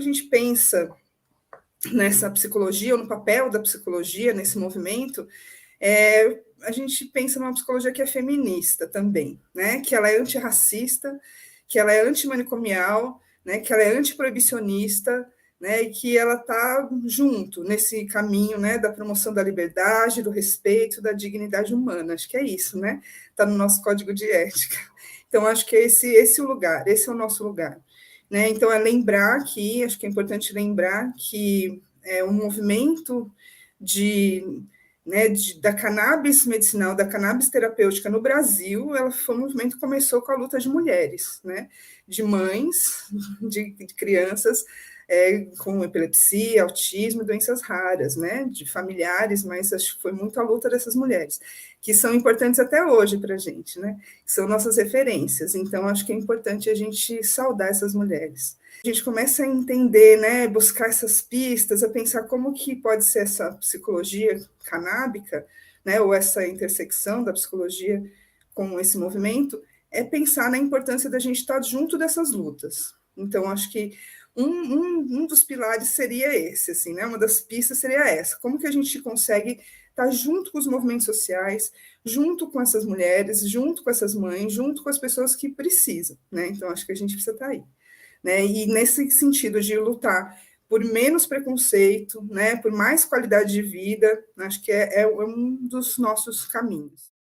gente pensa nessa psicologia, ou no papel da psicologia, nesse movimento, a gente pensa numa psicologia que é feminista também, né? Que ela é antirracista, que ela é antimanicomial, né? Que ela é antiproibicionista, né? E que ela está junto nesse caminho, né? Da promoção da liberdade, do respeito, da dignidade humana. Acho que é isso, né? Está no nosso código de ética. Então, acho que esse é o lugar, esse é o nosso lugar. Né? Então, lembrar que, acho que é importante lembrar que o movimento da cannabis medicinal, da cannabis terapêutica no Brasil, ela foi um movimento que começou com a luta de mulheres, né? De mães, de crianças com epilepsia, autismo e doenças raras, né? De familiares, mas acho que foi muito a luta dessas mulheres, que são importantes até hoje para a gente, né? Que são nossas referências. Então, acho que é importante a gente saudar essas mulheres. A gente começa a entender, né, buscar essas pistas, a pensar como que pode ser essa psicologia canábica, né, ou essa intersecção da psicologia com esse movimento, é pensar na importância da gente estar junto dessas lutas. Então, acho que um dos pilares seria esse, assim, né, uma das pistas seria essa, como que a gente consegue estar junto com os movimentos sociais, junto com essas mulheres, junto com essas mães, junto com as pessoas que precisam, né, então acho que a gente precisa estar aí. Né? E nesse sentido de lutar por menos preconceito, né? Por mais qualidade de vida, acho que é um dos nossos caminhos.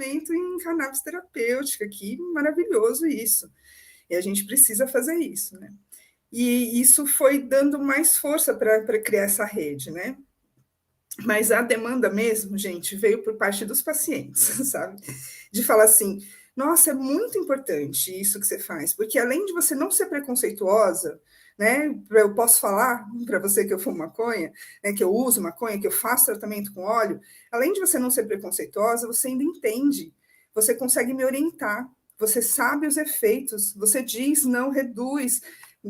Em cannabis terapêutica, que maravilhoso isso. E a gente precisa fazer isso, né? E isso foi dando mais força para criar essa rede, né? Mas a demanda mesmo, gente, veio por parte dos pacientes, sabe? De falar assim, nossa, é muito importante isso que você faz, porque além de você não ser preconceituosa, né? Eu posso falar para você que eu fumo maconha, né, que eu uso maconha, que eu faço tratamento com óleo, além de você não ser preconceituosa, você ainda entende, você consegue me orientar, você sabe os efeitos, você diz, não, reduz,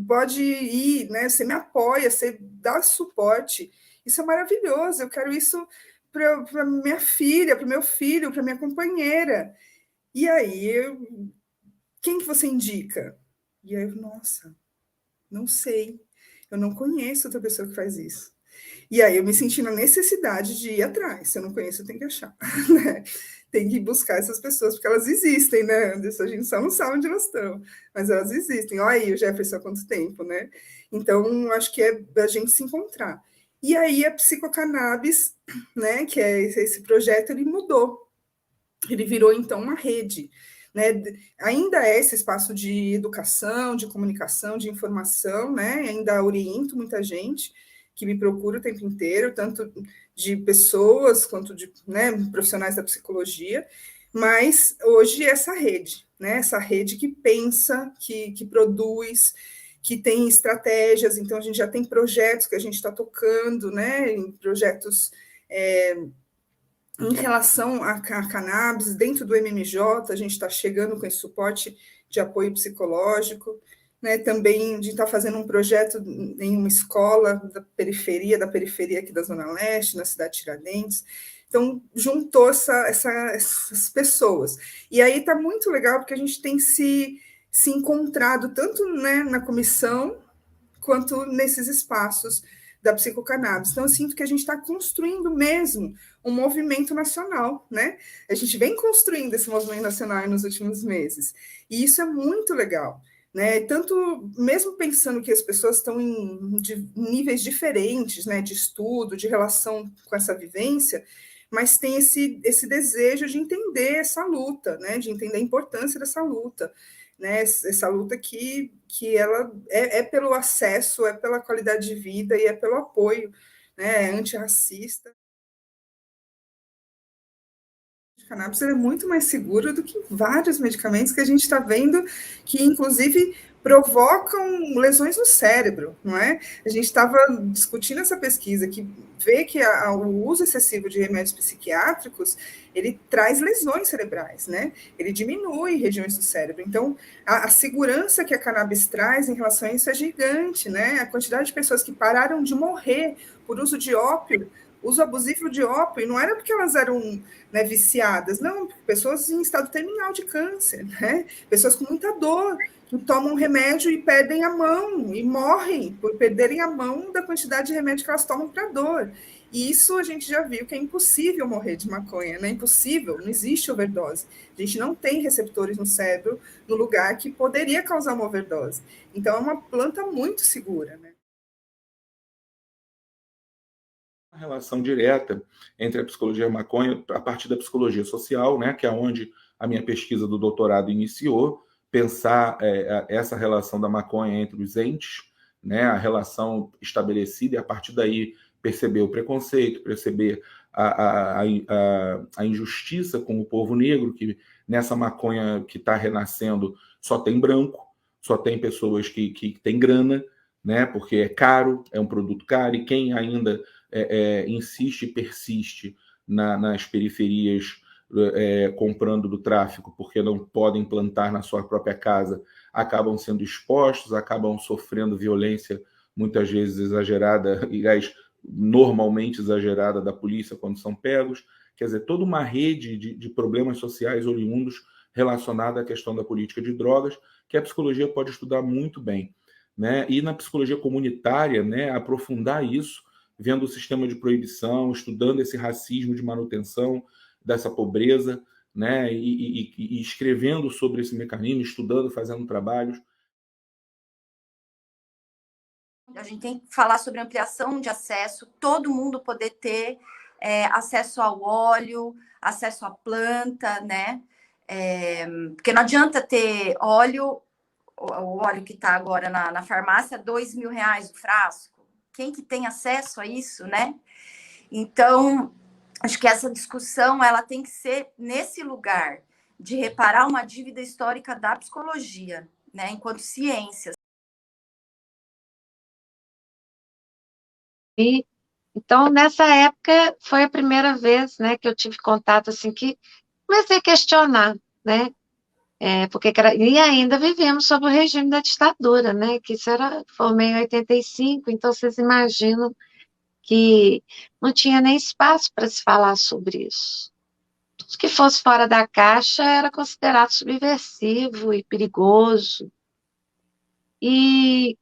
pode ir, né? Você me apoia, você dá suporte. Isso é maravilhoso, eu quero isso para minha filha, para o meu filho, para minha companheira. E aí, quem que você indica? E aí, nossa, não sei, eu não conheço outra pessoa que faz isso. E aí eu me senti na necessidade de ir atrás. Se eu não conheço, eu tenho que achar. Né? Tem que buscar essas pessoas, porque elas existem, né, Anderson? A gente só não sabe onde elas estão, mas elas existem. Olha aí o Jefferson há quanto tempo, né? Então, acho que é a gente se encontrar. E aí a psicocannabis, né, que é esse projeto, ele mudou. Ele virou, então, uma rede. Né? Ainda é esse espaço de educação, de comunicação, de informação, né? Ainda oriento muita gente que me procura o tempo inteiro, tanto de pessoas quanto de, né, profissionais da psicologia, mas hoje essa rede, né? Essa rede que pensa, que produz, que tem estratégias, então a gente já tem projetos que a gente está tocando, né? Em projetos em relação à cannabis, dentro do MMJ, a gente está chegando com esse suporte de apoio psicológico, né? Também a gente está fazendo um projeto em uma escola da periferia aqui da Zona Leste, na cidade de Tiradentes. Então, juntou essas pessoas. E aí está muito legal, porque a gente tem se encontrado tanto, né, na comissão, quanto nesses espaços da psicocannabis. Então, eu sinto que a gente está construindo mesmo um movimento nacional, né? A gente vem construindo esse movimento nacional nos últimos meses, e isso é muito legal, né? Tanto, mesmo pensando que as pessoas estão em níveis diferentes, né, de estudo, de relação com essa vivência, mas tem esse desejo de entender essa luta, né, de entender a importância dessa luta, né, essa luta que ela é pelo acesso, é pela qualidade de vida e é pelo apoio, né, antirracista. O cannabis é muito mais seguro do que vários medicamentos que a gente está vendo que, inclusive, provocam lesões no cérebro, não é? A gente estava discutindo essa pesquisa que vê que o uso excessivo de remédios psiquiátricos, ele traz lesões cerebrais, né? Ele diminui regiões do cérebro. Então, a segurança que a cannabis traz em relação a isso é gigante, né? A quantidade de pessoas que pararam de morrer por uso de ópio uso abusivo de ópio, e não era porque elas eram, né, viciadas, não, pessoas em estado terminal de câncer, né? Pessoas com muita dor, que tomam remédio e perdem a mão, e morrem por perderem a mão da quantidade de remédio que elas tomam para dor. E isso a gente já viu que é impossível morrer de maconha, né? Impossível, não existe overdose. A gente não tem receptores no cérebro no lugar que poderia causar uma overdose. Então, é uma planta muito segura, né? Uma relação direta entre a psicologia e a maconha a partir da psicologia social, né, que é onde a minha pesquisa do doutorado iniciou, pensar essa relação da maconha entre os entes, né, a relação estabelecida, e a partir daí perceber o preconceito, perceber a injustiça com o povo negro, que nessa maconha que está renascendo só tem branco, só tem pessoas que têm grana, né, porque é caro, é um produto caro, e quem ainda insiste e persiste nas periferias comprando do tráfico porque não podem plantar na sua própria casa, acabam sendo expostos, acabam sofrendo violência muitas vezes exagerada, e normalmente exagerada da polícia quando são pegos. Quer dizer, toda uma rede de problemas sociais oriundos relacionada à questão da política de drogas, que a psicologia pode estudar muito bem. Né? E na psicologia comunitária, né, aprofundar isso, vendo o sistema de proibição, estudando esse racismo de manutenção dessa pobreza, né, e escrevendo sobre esse mecanismo, estudando, fazendo trabalhos. A gente tem que falar sobre ampliação de acesso, todo mundo poder ter acesso ao óleo, acesso à planta, né? Porque não adianta ter óleo, o óleo que está agora na farmácia, R$2.000 o frasco. Quem que tem acesso a isso, né? Então, acho que essa discussão ela tem que ser nesse lugar de reparar uma dívida histórica da psicologia, né? Enquanto ciência. E, então, nessa época, foi a primeira vez, né, que eu tive contato, assim, que comecei a questionar, né, e ainda vivíamos sob o regime da ditadura, né, que isso formei em 85, então vocês imaginam que não tinha nem espaço para se falar sobre isso. Tudo que fosse fora da caixa era considerado subversivo e perigoso. E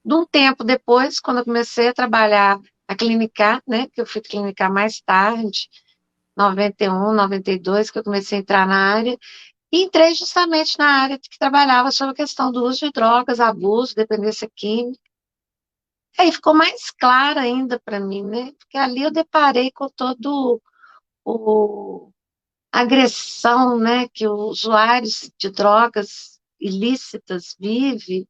de um tempo depois, quando eu comecei a trabalhar a clinicar, né, que eu fui clinicar mais tarde, 91, 92, que eu comecei a entrar na área, e entrei justamente na área que trabalhava sobre a questão do uso de drogas, abuso, dependência química. Aí ficou mais claro ainda para mim, né, porque ali eu deparei com todo a agressão, né, que os usuários de drogas ilícitas vivem,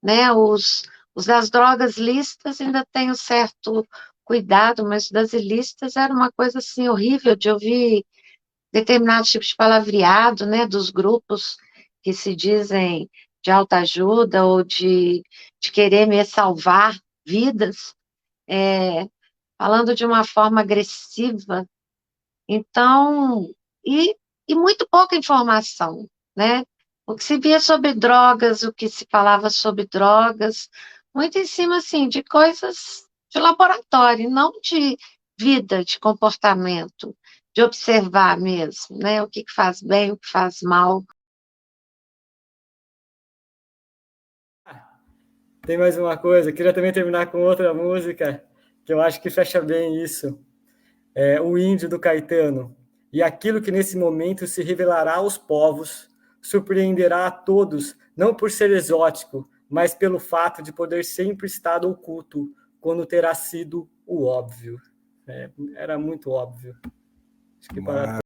né, os das drogas lícitas ainda têm um certo cuidado, mas das ilícitas era uma coisa assim horrível de ouvir determinados tipos de palavreado, né, dos grupos que se dizem de autoajuda ou de querer me salvar vidas, falando de uma forma agressiva. Então, e muito pouca informação, né? O que se via sobre drogas, o que se falava sobre drogas, muito em cima, assim, de coisas de laboratório, não de vida, de comportamento, de observar mesmo, né? O que faz bem, o que faz mal. Tem mais uma coisa, queria também terminar com outra música, que eu acho que fecha bem isso. O Índio, do Caetano. E aquilo que nesse momento se revelará aos povos, surpreenderá a todos, não por ser exótico, mas pelo fato de poder sempre estar oculto, quando terá sido o óbvio. Era muito óbvio. Acho que para